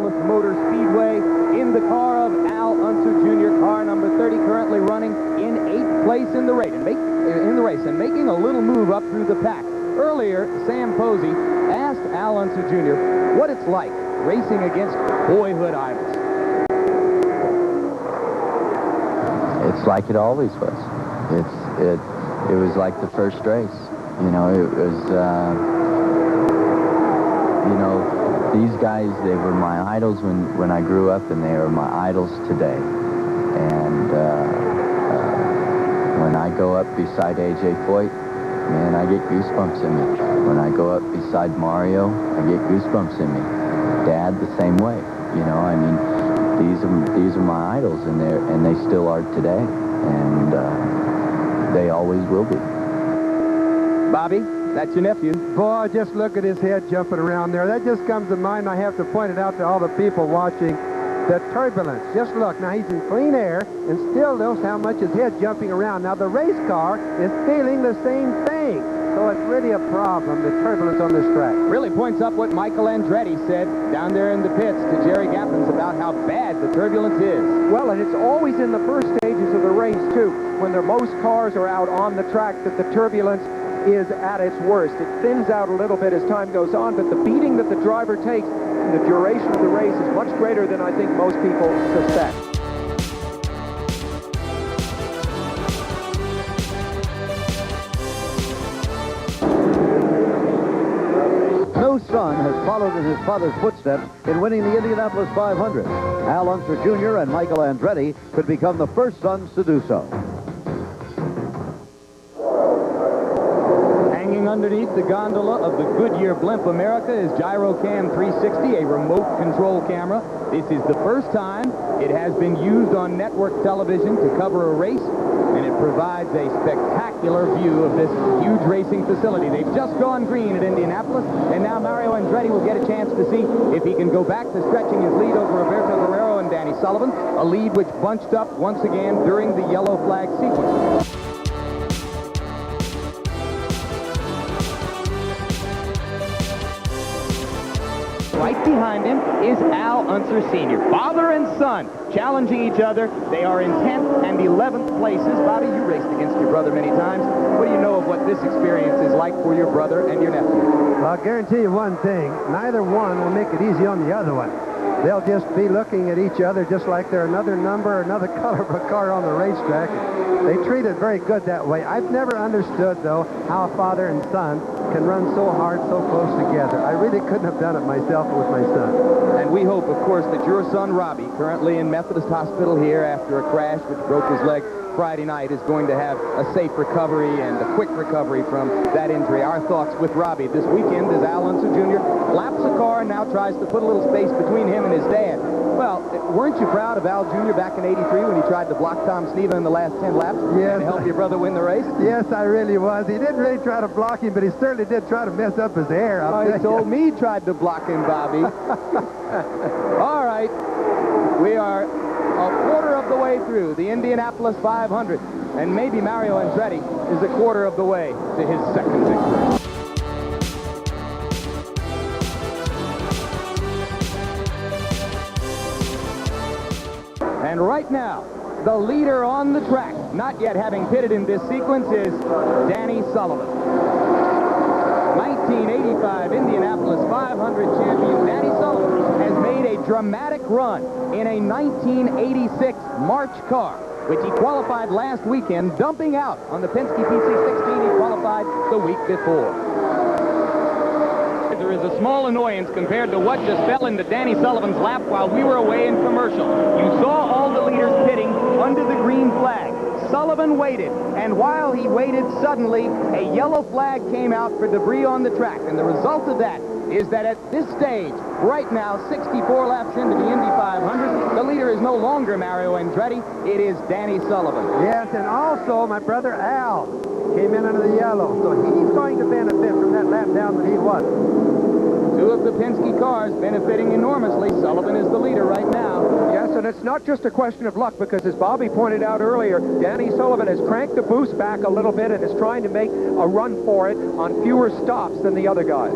Indianapolis Motor Speedway in the car of Al Unser Jr., car number 30, currently running in 8th place in the race and making a little move up through the pack. Earlier, Sam Posey asked Al Unser Jr. what it's like racing against boyhood idols. It's like it always was. It was like the first race. You know, it was, you know, these guys, they were my idols when I grew up, and they are my idols today. And when I go up beside A.J. Foyt, man, I get goosebumps in me. When I go up beside Mario, I get goosebumps in me. Dad, the same way. You know, I mean, these are my idols, and they still are today, and they always will be. Bobby, that's your nephew. Boy, just look at his head jumping around there. That just comes to mind. I have to point it out to all the people watching. The turbulence. Just look. Now, he's in clean air, and still knows how much his head jumping around. Now, the race car is feeling the same thing. So it's really a problem, the turbulence on this track. Really points up what Michael Andretti said down there in the pits to Jerry Gaffins about how bad the turbulence is. Well, and it's always in the first stages of the race, too, when most cars are out on the track, that the turbulence is at its worst. It thins out a little bit as time goes on, but the beating that the driver takes in the duration of the race is much greater than I think most people suspect. No son has followed in his father's footsteps in winning the Indianapolis 500. Al Unser Jr. and Michael Andretti could become the first sons to do so. Underneath the gondola of the Goodyear Blimp America is Gyrocam 360, a remote control camera. This is the first time it has been used on network television to cover a race, and it provides a spectacular view of this huge racing facility. They've just gone green at Indianapolis, and now Mario Andretti will get a chance to see if he can go back to stretching his lead over Roberto Guerrero and Danny Sullivan, a lead which bunched up once again during the yellow flag sequence. Right behind him is Al Unser Sr. Father and son challenging each other. They are in 10th and 11th places. Bobby, you raced against your brother many times. What do you know of what this experience is like for your brother and your nephew? Well, I'll guarantee you one thing. Neither one will make it easy on the other one. They'll just be looking at each other just like they're another number, another color of a car on the racetrack. They treat it very good that way. I've never understood, though, how a father and son can run so hard, so close together. I really couldn't have done it myself with my son. And we hope, of course, that your son, Robbie, currently in Methodist Hospital here after a crash which broke his leg Friday night, is going to have a safe recovery and a quick recovery from that injury. Our thoughts with Robbie this weekend as Al Unser Jr. laps a car and now tries to put a little space between him and his dad. Well, weren't you proud of Al Jr. back in '83 when he tried to block Tom Sneva in the last 10 laps yes, and help your brother win the race? Yes, I really was. He didn't really try to block him, but he certainly did try to mess up his hair. He told me he tried to block him, Bobby. All right. We are a quarter of the way through the Indianapolis 500, and maybe Mario Andretti is a quarter of the way to his second victory. And right now, the leader on the track, not yet having pitted in this sequence, is Danny Sullivan. 1985 Indianapolis 500 champion Danny Sullivan has made a dramatic run in a 1986 March car, which he qualified last weekend, dumping out on the Penske PC-16 he qualified the week before. There is a small annoyance compared to what just fell into Danny Sullivan's lap while we were away in commercial. You saw all the leaders pitting under the green flag. Sullivan waited, and while he waited, suddenly a yellow flag came out for debris on the track, and the result of that is that at this stage, right now, 64 laps into the Indy 500, the leader is no longer Mario Andretti, it is Danny Sullivan. Yes, and also my brother Al came in under the yellow, so he's going to benefit from that lap down that he was. Two of the Penske cars benefiting enormously. Sullivan is the leader right now. Yes, and it's not just a question of luck, because as Bobby pointed out earlier, Danny Sullivan has cranked the boost back a little bit and is trying to make a run for it on fewer stops than the other guys.